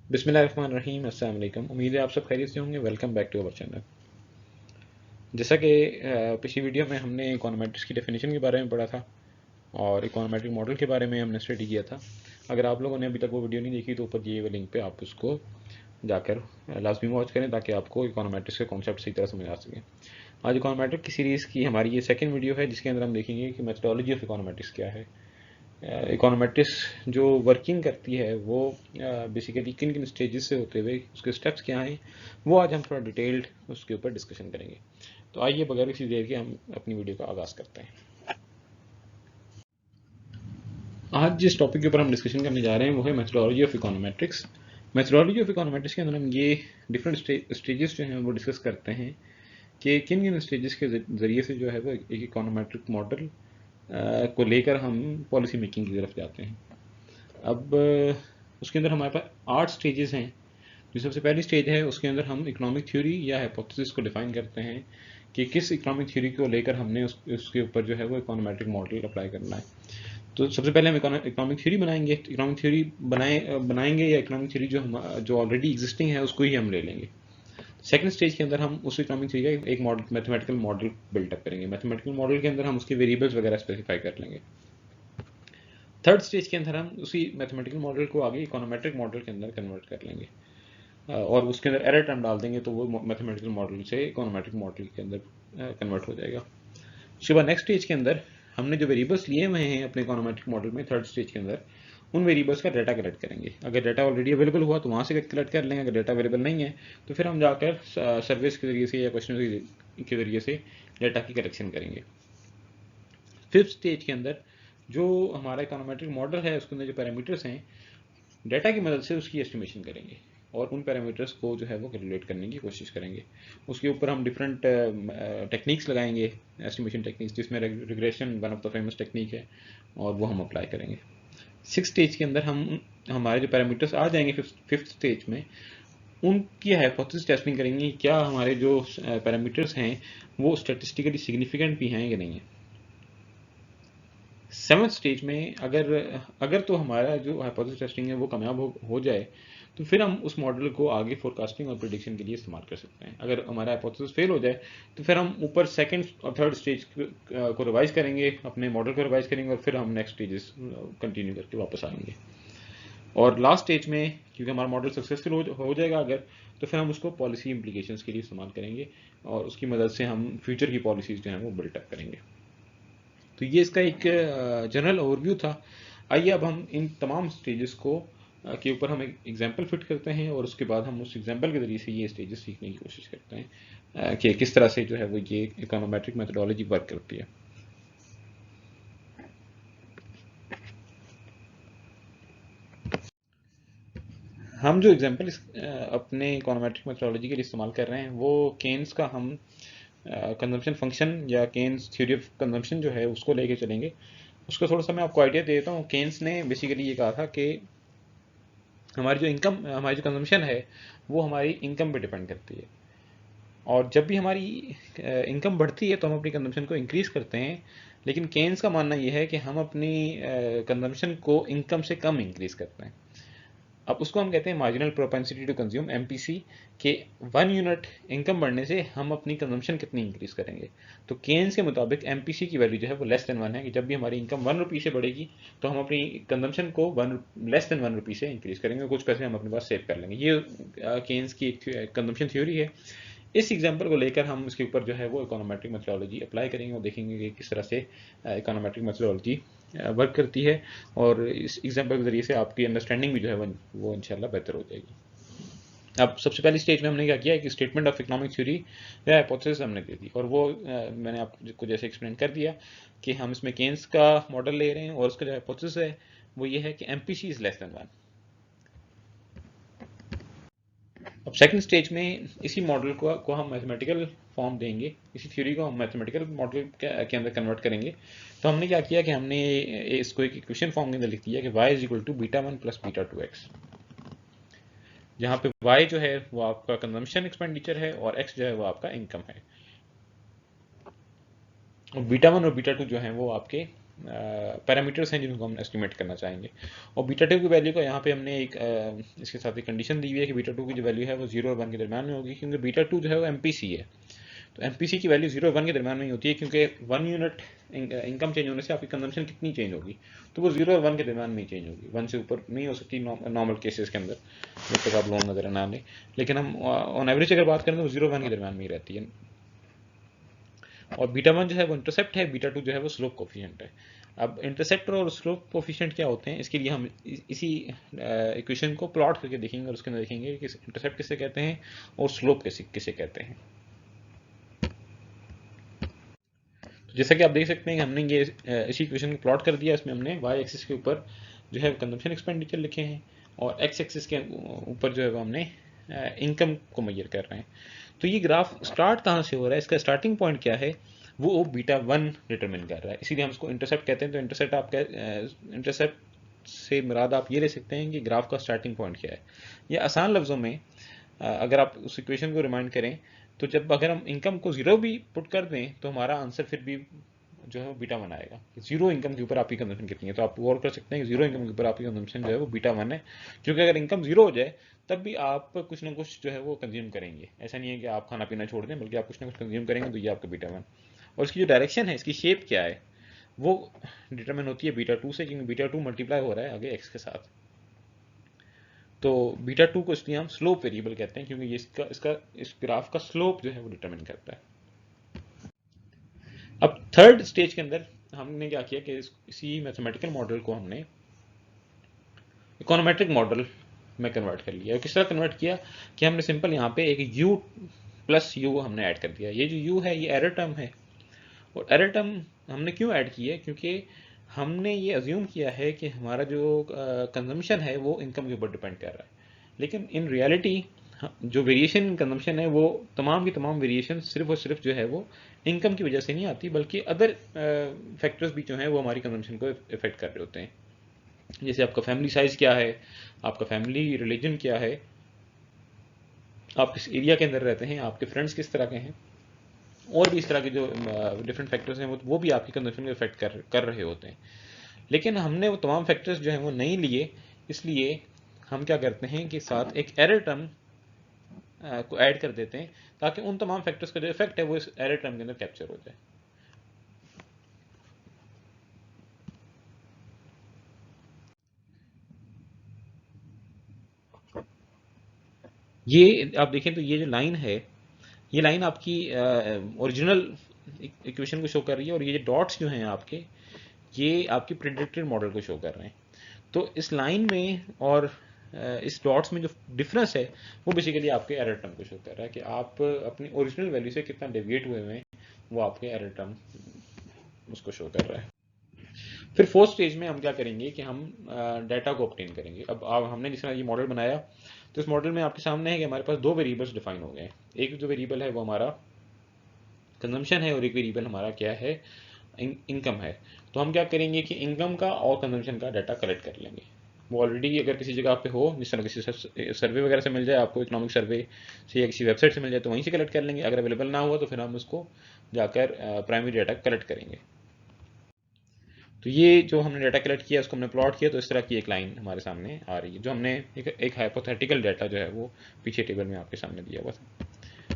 बिस्मिल्लाहिर्रहमानिर्रहीम। अस्सलाम वालेकुम। उम्मीद है आप सब खैरियत से होंगे। Welcome back to our channel. जैसा कि पिछली वीडियो में हमने इकोनोमेट्रिक्स की डेफिनेशन के बारे में पढ़ा था और इकोनोमेट्रिक मॉडल के बारे में हमने स्टडी किया था। अगर आप लोगों ने अभी तक वो वीडियो नहीं देखी तो ऊपर दिए हुए लिंक पे आप उसको जाकर लाजमी वॉच करें ताकि आपको इकोनोमेट्रिक्स के कॉन्सेप्ट सही तरह समझ आ सके। आज इकोनोमेट्रिक की सीरीज़ की हमारी ये सेकंड वीडियो है जिसके अंदर हम देखेंगे कि मेथडोलॉजी ऑफ इकोनोमेट्रिक्स क्या है। इकोनोमेट्रिक्स जो वर्किंग करती है वो बेसिकली किन किन स्टेजेस से होते हुए उसके स्टेप्स क्या हैं, वो आज हम थोड़ा डिटेल्ड उसके ऊपर डिस्कशन करेंगे। तो आइए बगैर किसी देर के हम अपनी वीडियो का आगाज़ करते हैं। आज जिस टॉपिक के ऊपर हम डिस्कशन करने जा रहे हैं वो है methodology of econometrics. Methodology of econometrics के अंदर हम ये डिफरेंट स्टेजेस जो हैं वो डिस्कस करते हैं कि किन किन स्टेजेस के ज़रिए से जो है वो एक इकोनोमेट्रिक मॉडल को लेकर हम पॉलिसी मेकिंग की तरफ जाते हैं। अब उसके अंदर हमारे पास 8 स्टेजेस हैं। जो सबसे पहली स्टेज है उसके अंदर हम इकोनॉमिक थ्योरी या हाइपोथेसिस को डिफाइन करते हैं कि किस इकोनॉमिक थ्योरी को लेकर हमने उसके ऊपर जो है वो इकोनोमेट्रिक मॉडल अप्लाई करना है। तो सबसे पहले हम इकोनॉमिक थ्योरी बनाएंगे। इकोनॉमिक थ्योरी बनाएंगे या इकोनॉमिक थ्योरी जो ऑलरेडी एग्जिस्टिंग है उसको ही हम ले लेंगे। सेकंड स्टेज के अंदर हम उस इकोनॉमिक थ्योरी का एक मॉडल मैथमेटिकल मॉडल बिल्डअप करेंगे। मैथमेटिकल मॉडल के अंदर हम उसके वेरिएबल्स वगैरह स्पेसिफाई कर लेंगे। थर्ड स्टेज के अंदर हम उसी मैथमेटिकल मॉडल को आगे इकोनोमेट्रिक मॉडल के अंदर कन्वर्ट कर लेंगे और उसके अंदर एरर टर्म डाल देंगे तो वो मैथमेटिकल मॉडल से इकोनोमेट्रिक मॉडल के अंदर कन्वर्ट हो जाएगा। उसके बाद नेक्स्ट स्टेज के अंदर हमने जो वेरिएबल्स लिए हुए हैं अपने इकोनोमेट्रिक मॉडल में थर्ड स्टेज के अंदर उन वेरिएबल्स का डाटा कलेक्ट करेंगे। अगर डाटा ऑलरेडी अवेलेबल हुआ तो वहाँ से कलेक्ट कर लेंगे, अगर डाटा अवेलेबल नहीं है तो फिर हम जाकर सर्विस के जरिए से या क्वेश्चन के जरिए से डाटा की कलेक्शन करेंगे। फिफ्थ स्टेज के अंदर जो हमारा इकोनोमेट्रिक मॉडल है उसके अंदर जो पैरामीटर्स हैं डाटा की मदद से उसकी एस्टिमेशन करेंगे और उन पैरामीटर्स को जो है वो कैलकुलेट करने की कोशिश करेंगे। उसके ऊपर हम डिफरेंट टेक्निक्स लगाएंगे, एस्टिमेशन टेक्निक्स, जिसमें regression one of the famous technique है और वो हम अप्लाई करेंगे। सिक्स स्टेज के अंदर हम हमारे जो पैरामीटर्स आ जाएंगे फिफ्थ स्टेज में उनकी हाइपोथेसिस टेस्टिंग करेंगे क्या हमारे जो पैरामीटर्स हैं वो स्टैटिस्टिकली सिग्निफिकेंट भी हैं या नहीं है। सेवन्थ स्टेज में अगर तो हमारा जो हाइपोथेसिस टेस्टिंग है वो कामयाब हो जाए तो फिर हम उस मॉडल को आगे फोरकास्टिंग और प्रिडिक्शन के लिए इस्तेमाल कर सकते हैं। अगर हमारा हाइपोथेसिस फेल हो जाए तो फिर हम ऊपर सेकंड और थर्ड स्टेज को रिवाइज करेंगे, अपने मॉडल को रिवाइज करेंगे और फिर हम नेक्स्ट स्टेजेस कंटिन्यू करके वापस आएंगे। और लास्ट स्टेज में क्योंकि हमारा मॉडल सक्सेसफुल हो जाएगा अगर तो फिर हम उसको पॉलिसी इम्प्लीकेशंस के लिए इस्तेमाल करेंगे और उसकी मदद से हम फ्यूचर की पॉलिसीज जो हैं वो बिल्डअप करेंगे। तो ये इसका एक जनरल ओवरव्यू था। आइए अब हम इन तमाम स्टेजेस को के ऊपर हम एक एग्जांपल फिट करते हैं और उसके बाद हम उस एग्जांपल के ज़रिए से ये स्टेजेस सीखने की कोशिश करते हैं कि किस तरह से जो है वो ये इकोनोमेट्रिक मेथडोलॉजी वर्क करती है। हम जो एग्जांपल अपने इकोनोमेट्रिक मेथडोलॉजी के लिए इस्तेमाल कर रहे हैं वो केन्स का हम कंजम्पशन फंक्शन या केन्स थ्योरी ऑफ कंजम्पशन जो है उसको लेके चलेंगे। उसका थोड़ा सा मैं आपको आइडिया देता हूँ। केन्स ने बेसिकली ये कहा था कि हमारी जो कंजम्पशन है वो हमारी इनकम पे डिपेंड करती है और जब भी हमारी इनकम बढ़ती है तो हम अपनी कंजम्पशन को इंक्रीज करते हैं। लेकिन केन्स का मानना यह है कि हम अपनी कंजम्पशन को इनकम से कम इंक्रीज करते हैं। अब उसको हम कहते हैं marginal propensity to consume, MPC, के 1 यूनिट इनकम बढ़ने से हम अपनी कंजम्पशन कितनी इंक्रीज करेंगे। तो केन्स के मुताबिक एमपीसी की वैल्यू जो है वो लेस देन 1 है कि जब भी हमारी इनकम 1 रुपी से बढ़ेगी तो हम अपनी कंजम्पशन को लेस देन 1 रुपी से इंक्रीज करेंगे, कुछ पैसे हम अपने पास सेव कर लेंगे। ये केन्स की एक कंजम्पशन थ्योरी है। इस एग्जाम्पल को लेकर हम इसके ऊपर जो है वो इकोनोमेट्रिक मेथडोलॉजी अप्लाई करेंगे और देखेंगे कि किस तरह से इकोनोमेट्रिक मेथडोलॉजी वर्क करती है और इस एग्जाम्पल के जरिए से आपकी अंडरस्टैंडिंग भी जो है वो इंशाल्लाह बेहतर हो जाएगी। अब सबसे पहली स्टेज में हमने क्या किया कि स्टेटमेंट ऑफ इकोनॉमिक थ्योरी या हाइपोथेसिस हमने दे दी और वो मैंने आपको जैसे एक्सप्लेन कर दिया कि हम इसमें केन्स का मॉडल ले रहे हैं और उसका जो हाइपोथेसिस है वो ये है कि एमपीसी इज लेस देन 1। अब सेकंड स्टेज में इसी मॉडल को हम मैथमेटिकल फॉर्म देंगे, इसी थ्योरी को हम मैथमेटिकल मॉडल के अंदर कन्वर्ट करेंगे। तो हमने क्या किया कि हमने इसको एक इक्वेशन फॉर्म के अंदर लिख दिया कि y is equal to β1 plus β2x, जहाँ पे y जो है वो आपका कंजम्पशन एक्सपेंडिचर है और x जो है वो आपका इनकम है और β1 और β2 जो है वो आपके पैरामीटर्स हैं जिनको हम एस्टिमेट करना चाहेंगे। और बीटा टू की वैल्यू को यहाँ पे हमने एक इसके साथ एक कंडीशन दी हुई है कि बीटा टू की जो वैल्यू है वो 0 और 1 के दरम्यान में होगी, क्योंकि बीटा टू जो है वो एमपीसी है। तो एमपीसी की वैल्यू 0 और 1 के दरम्यान में ही होती है, क्योंकि 1 यूनिट इनकम चेंज होने से आपकी कंजम्पशन कितनी चेंज होगी, तो वो 0 और 1 के दरम्यान में ही चेंज होगी, 1 से ऊपर नहीं हो सकती नॉर्मल केसेस के अंदर, जब तक आप लोन नजर ना आने। लेकिन हम ऑन एवरेज अगर बात करें तो 0 1 के दरम्यान में ही रहती है। और बीटा वन जो है वो इंटरसेप्ट है, बीटा टू जो है वो स्लोप कोफिशिएंट है। अब इंटरसेप्ट और स्लोप कोफिशिएंट क्या होते हैं, इसके लिए हम इसी इक्वेशन को प्लॉट करके देखेंगे और उसके अंदर देखेंगे कि इंटरसेप्ट किसे कहते हैं और स्लोप किसे कहते हैं। तो जैसा कि आप देख सकते हैं कि हमने ये इसी इक्वेशन को प्लॉट कर दिया। इसमें हमने वाई एक्सिस के ऊपर जो है कंजम्पशन एक्सपेंडिचर लिखे हैं और एक्स एक्सिस के ऊपर जो है वो हमने इनकम को मेजर कर रहे हैं। तो ये ग्राफ स्टार्ट कहाँ से हो रहा है, इसका स्टार्टिंग पॉइंट क्या है, वो बीटा वन डिटरमिन कर रहा है, इसीलिए हम इसको इंटरसेप्ट कहते हैं। तो इंटरसेप्ट से मुराद आप ये ले सकते हैं कि ग्राफ का स्टार्टिंग पॉइंट क्या है। या आसान लफ्जों में अगर आप उस इक्वेशन को रिमाइंड करें तो जब अगर हम इनकम को 0 भी पुट कर दें तो हमारा आंसर फिर भी जो है वो बीटा वन आएगा। 0 इनकम के ऊपर आपकी कंजम्पशन कितनी है, तो आप गौर कर सकते हैं कि 0 इनकम के ऊपर आपकी कंजम्पशन जो है वो बीटा वन है, क्योंकि अगर इनकम 0 हो जाए तब भी आप कुछ ना कुछ जो है वो कंज्यूम करेंगे। ऐसा नहीं है कि आप खाना पीना छोड़ दें, बल्कि आप कुछ ना कुछ कंज्यूम करेंगे, तो ये आपका बीटा वन। और इसकी जो डायरेक्शन है, इसकी शेप क्या है, वो डिटरमिन होती है बीटा टू से, क्योंकि बीटा टू मल्टीप्लाई हो रहा है आगे एक्स के साथ। तो बीटा टू को इसलिए हम स्लोप वेरिएबल कहते हैं, क्योंकि ये इस ग्राफ का स्लोप जो है वो डिटरमिन करता है। अब थर्ड स्टेज के अंदर हमने क्या किया कि इसी मैथमेटिकल मॉडल को हमने इकोनोमेट्रिक मॉडल में कन्वर्ट कर लिया। किस तरह कन्वर्ट किया कि हमने सिंपल यहाँ पे एक u प्लस यू हमने ऐड कर दिया। ये जो u है ये एरर टर्म है, और एरर टर्म हमने क्यों ऐड की है, क्योंकि हमने ये अज्यूम किया है कि हमारा जो कंजम्पशन है वो इनकम के ऊपर डिपेंड कर रहा है। लेकिन इन रियलिटी जो वेरिएशन इन कंजम्पशन है वो तमाम की तमाम वेरिएशन सिर्फ और सिर्फ जो है वो इनकम की वजह से नहीं आती, बल्कि अदर फैक्टर्स भी जो हैं वो हमारी कंजम्पशन को इफेक्ट कर रहे होते हैं। जैसे आपका फैमिली साइज क्या है, आपका फैमिली रिलीजन क्या है, आप किस एरिया के अंदर रहते हैं, आपके फ्रेंड्स किस तरह के हैं, और भी इस तरह के जो डिफरेंट फैक्टर्स हैं वो भी आपकी कंजम्पशन को इफेक्ट कर रहे होते हैं। लेकिन हमने वो तमाम फैक्टर्स जो हैं वो नहीं लिए, इसलिए हम क्या करते हैं कि साथ एक एरर टर्म को ऐड कर देते हैं, ताकि उन तमाम फैक्टर्स का जो इफेक्ट है वो इस एरर टर्म के अंदर कैप्चर हो जाए। ये आप देखें तो ये जो लाइन है, ये लाइन आपकी ओरिजिनल इक्वेशन को शो कर रही है, और ये जो डॉट्स जो हैं आपके, ये आपकी प्रेडिक्टेड मॉडल को शो कर रहे हैं। तो इस लाइन में और इस डॉट्स में जो डिफरेंस है वो बेसिकली आपके एरर टर्म को शो कर रहा है कि आप अपनी ओरिजिनल वैल्यू से कितना डेविएट हुए हैं, वो आपके एरर टर्म उसको शो कर रहा है। फिर फोर्थ स्टेज में हम क्या करेंगे कि हम डाटा को ऑब्टेन करेंगे। अब हमने जिस तरह ये मॉडल बनाया, तो इस मॉडल में आपके सामने है कि हमारे पास दो वेरिएबल्स डिफाइन हो गए। एक जो वेरिएबल है वो हमारा कंजम्पशन है, और एक वेरिएबल हमारा क्या है, इनकम है। तो हम क्या करेंगे कि इनकम का और कंजम्पशन का डाटा कलेक्ट कर लेंगे। वो ऑलरेडी अगर किसी जगह पे हो, जिस तरह किसी सर्वे वगैरह से मिल जाए आपको, इकोनॉमिक सर्वे से या किसी वेबसाइट से मिल जाए, तो वहीं से कलेक्ट कर लेंगे। अगर अवेलेबल ना हुआ तो फिर हम उसको जाकर प्राइमरी डाटा कलेक्ट करेंगे। तो ये जो हमने डाटा कलेक्ट किया उसको हमने प्लॉट किया, तो इस तरह की एक लाइन हमारे सामने आ रही है, जो हमने एक हाइपोथेटिकल डाटा जो है वो पीछे टेबल में आपके सामने दिया हुआ था।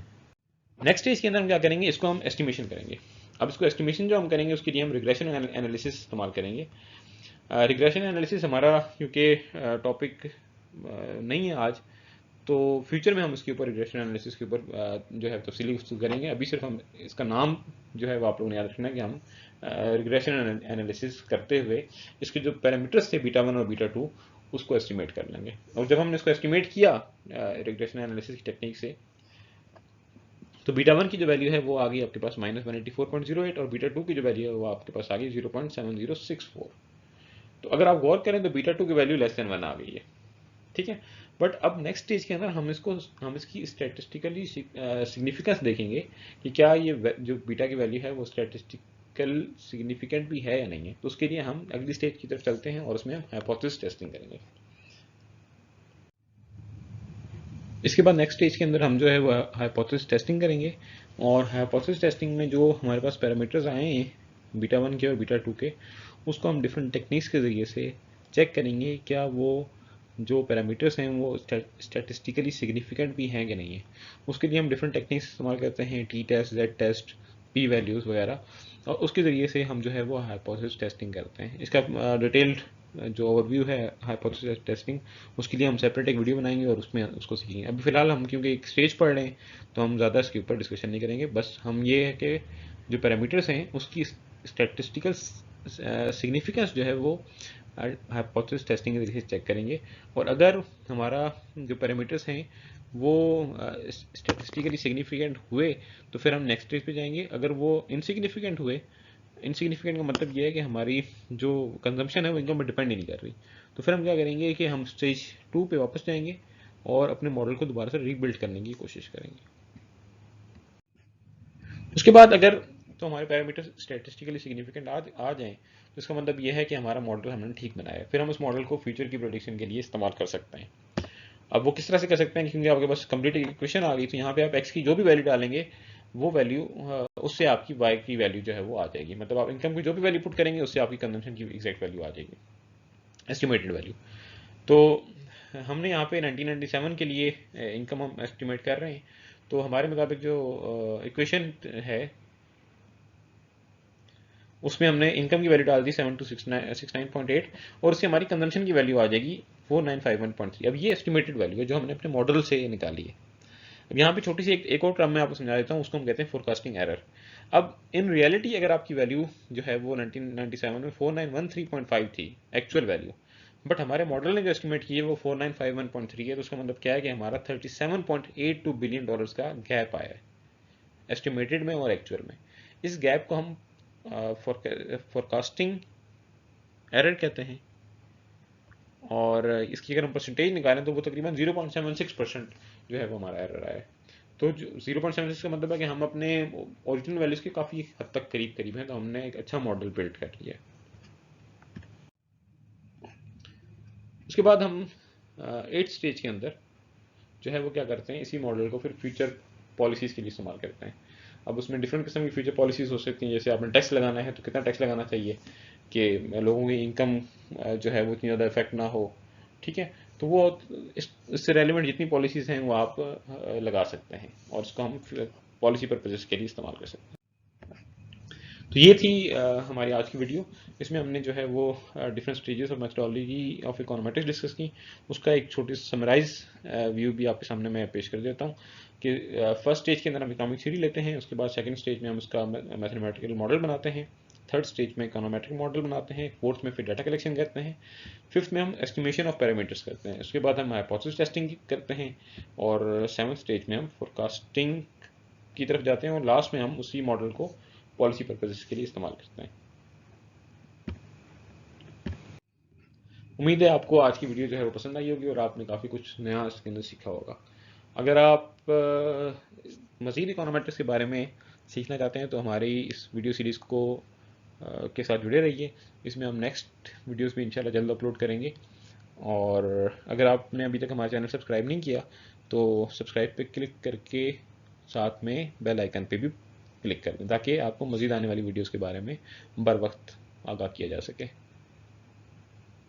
नेक्स्ट स्टेज के अंदर हम क्या करेंगे, इसको हम एस्टिमेशन करेंगे। अब इसको एस्टिमेशन जो हम करेंगे उसके लिए हम रिग्रेशन एनालिसिस इस्तेमाल करेंगे। रिग्रेशन एनालिसिस हमारा क्योंकि टॉपिक नहीं है आज, तो फ्यूचर में हम इसके ऊपर रिग्रेशन एनालिसिस के ऊपर जो है तफसीली गुफ्तगू करेंगे। अभी सिर्फ हम इसका नाम जो है वो आप लोगों ने याद रखना है कि हम रिग्रेशन एनालिसिस करते हुए इसके जो पैरामीटर्स थे बीटा वन और बीटा टू उसको एस्टिमेट कर लेंगे। और जब हमने इसको एस्टिमेट किया रिग्रेशन एनालिसिस की टेक्निक से, तो बीटा वन की जो वैल्यू है वो आ गई आपके पास -184.08, और बीटा टू की जो वैल्यू है वो आपके पास आ गई 0.7064। तो अगर आप गौर करें तो बीटा टू की वैल्यू लेस देन 1 आ गई है, ठीक है। बट अब नेक्स्ट स्टेज के अंदर हम इसकी स्टैटिस्टिकली सिग्निफिकेंस देखेंगे कि क्या ये जो बीटा की वैल्यू है वो स्टैटिस्टिकल सिग्निफिकेंट भी है या नहीं है। तो उसके लिए हम अगली स्टेज की तरफ चलते हैं और उसमें हम हाइपोथेसिस टेस्टिंग करेंगे। इसके बाद नेक्स्ट स्टेज के अंदर हम जो है वो हाइपोथेसिस टेस्टिंग करेंगे, और हाइपोथेसिस टेस्टिंग में जो हमारे पास पैरामीटर्स आए हैं बीटा वन के और बीटा टू के, उसको हम डिफरेंट टेक्निक्स के ज़रिए से चेक करेंगे क्या वो जो पैरामीटर्स हैं वो स्टैटिस्टिकली सिग्निफिकेंट भी हैं कि नहीं है। उसके लिए हम डिफरेंट टेक्निक्स इस्तेमाल करते हैं, T test, Z test, P values वगैरह, और उसके ज़रिए से हम जो है वो हाइपोथेसिस टेस्टिंग करते हैं। इसका डिटेल्ड जो ओवरव्यू है हाइपोथेसिस टेस्टिंग, उसके लिए हम सेपरेट एक वीडियो बनाएंगे और उसमें उसको सीखेंगे। अभी फ़िलहाल हम क्योंकि एक स्टेज पढ़ रहे हैं तो हम ज़्यादा इसके ऊपर डिस्कशन नहीं करेंगे, बस हम ये है कि जो पैरामीटर्स हैं उसकी स्टैटिस्टिकल सिग्निफिकेंस जो है वो हाइपोथेसिस टेस्टिंग के जरिए चेक करेंगे। और अगर हमारा जो पैरामीटर्स हैं वो स्टैटिस्टिकली सिग्निफिकेंट हुए तो फिर हम नेक्स्ट स्टेज पे जाएंगे। अगर वो इनसिग्निफिकेंट हुए, इनसिग्निफिकेंट का मतलब ये है कि हमारी जो कंजम्पशन है वो इनकम पर डिपेंड ही नहीं कर रही, तो फिर हम क्या करेंगे कि हम स्टेज 2 पे वापस जाएंगे और अपने मॉडल को दोबारा से रीबिल्ड करने की कोशिश करेंगे। उसके बाद अगर तो हमारे पैरामीटर स्टैटिस्टिकली सिग्निफिकेंट आ जाएं तो इसका मतलब यह है कि हमारा मॉडल हमने ठीक बनाया है, फिर हम उस मॉडल को फ्यूचर की प्रोडिक्शन के लिए इस्तेमाल कर सकते हैं। अब वो किस तरह से कर सकते हैं, क्योंकि आपके पास कंप्लीट इक्वेशन आ गई तो यहाँ पे आप एक्स की जो भी वैल्यू डालेंगे वो वैल्यू उससे आपकी वाई की वैल्यू जो है वो आ जाएगी। मतलब आप इनकम की जो भी वैल्यू पुट करेंगे उससे आपकी कंजम्पशन की एग्जैक्ट वैल्यू आ जाएगी, एस्टिमेटेड वैल्यू। तो हमने यहाँ पे 1997 के लिए इनकम हम एस्टिमेट कर रहे हैं, तो हमारे मुताबिक जो इक्वेशन है उसमें हमने इनकम की वैल्यू डाल दी 7269.8 और उससे हमारी कंजम्पशन की वैल्यू आ जाएगी 4951.3। अब ये एस्टिमेटेड वैल्यू है जो हमने अपने मॉडल से निकाली है। अब यहाँ पे छोटी सी एक और टर्म मैं आपको समझा देता हूँ, उसको हम कहते हैं फोरकास्टिंग एरर। अब इन रियलिटी अगर आपकी वैल्यू जो है वो 1997 में 4913.5 थी एक्चुअल वैल्यू, बट हमारे मॉडल ने जो एस्टिमेट की है वो 4951.3 है, तो उसका मतलब क्या है कि हमारा 37.82 बिलियन डॉलर्स का गैप आया है एस्टिमेटेड में और एक्चुअल में। इस गैप को हम फोरकास्टिंग एरर कहते हैं, और इसकी अगर हम परसेंटेज निकालें तो वो तकरीबन 0.76% जो है वो हमारा एरर आया है। तो 0.76 का मतलब है कि हम अपने ओरिजिनल वैल्यूज के काफ़ी हद तक करीब करीब हैं, तो हमने एक अच्छा मॉडल बिल्ड कर लिया है। उसके बाद हम 8th स्टेज के अंदर जो है वो क्या करते हैं, इसी मॉडल को फिर फ्यूचर पॉलिसीज़ के लिए इस्तेमाल करते हैं। अब उसमें डिफरेंट किस्म की फ्यूचर पॉलिसीज़ हो सकती हैं, जैसे आपने टैक्स लगाना है तो कितना टैक्स लगाना चाहिए कि लोगों की इनकम जो है वो इतनी ज़्यादा इफेक्ट ना हो, ठीक है। तो वो इससे रेलिवेंट जितनी पॉलिसीज़ हैं वो आप लगा सकते हैं और उसको हम पॉलिसी पर्पजेस के लिए इस्तेमाल कर सकते हैं। तो ये थी हमारी आज की वीडियो। इसमें हमने जो है वो different stages of methodology of econometrics discuss की। उसका एक छोटी समराइज व्यू भी आपके सामने मैं पेश कर देता हूँ कि फर्स्ट स्टेज के अंदर हम इकोनॉमिक थ्योरी लेते हैं, उसके बाद सेकंड स्टेज में हम उसका मैथमेटिकल मॉडल बनाते हैं, थर्ड स्टेज में इकोनॉमेट्रिक मॉडल बनाते हैं, फोर्थ में फिर डाटा कलेक्शन करते हैं, फिफ्थ में हम एस्टिमेशन ऑफ पैरामीटर्स करते हैं, उसके बाद हम हाइपोथेसिस टेस्टिंग करते हैं, और सेवंथ स्टेज में हम फोरकास्टिंग की तरफ जाते हैं, और लास्ट में हम उसी मॉडल को पॉलिसी पर्पजेस के लिए इस्तेमाल करते हैं। उम्मीद है आपको आज की वीडियो जो है वो पसंद आई होगी और आपने काफ़ी कुछ नया इसके अंदर सीखा होगा। अगर आप मज़ीद इकोनॉमेट्रिक्स के बारे में सीखना चाहते हैं तो हमारी इस वीडियो सीरीज़ को के साथ जुड़े रहिए। इसमें हम नेक्स्ट वीडियोस भी इंशाल्लाह जल्द अपलोड करेंगे, और अगर आपने अभी तक हमारा चैनल सब्सक्राइब नहीं किया तो सब्सक्राइब पे क्लिक करके साथ में बेल आइकन पे भी क्लिक कर दें ताकि आपको मज़ीद आने वाली वीडियोस के बारे में बर वक्त आगाह किया जा सके।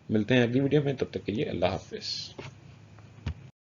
मिलते हैं अगली वीडियो में, तब तक के लिए अल्लाह हाफिज़।